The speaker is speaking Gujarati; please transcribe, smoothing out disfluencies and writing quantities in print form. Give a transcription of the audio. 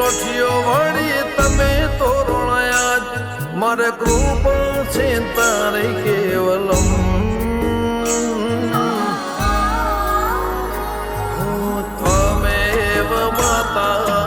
કોઠીઓ વળી તમે તો રોણાયા મારે કૃપા છે તારી કેવલમ ત્વમેવ માતા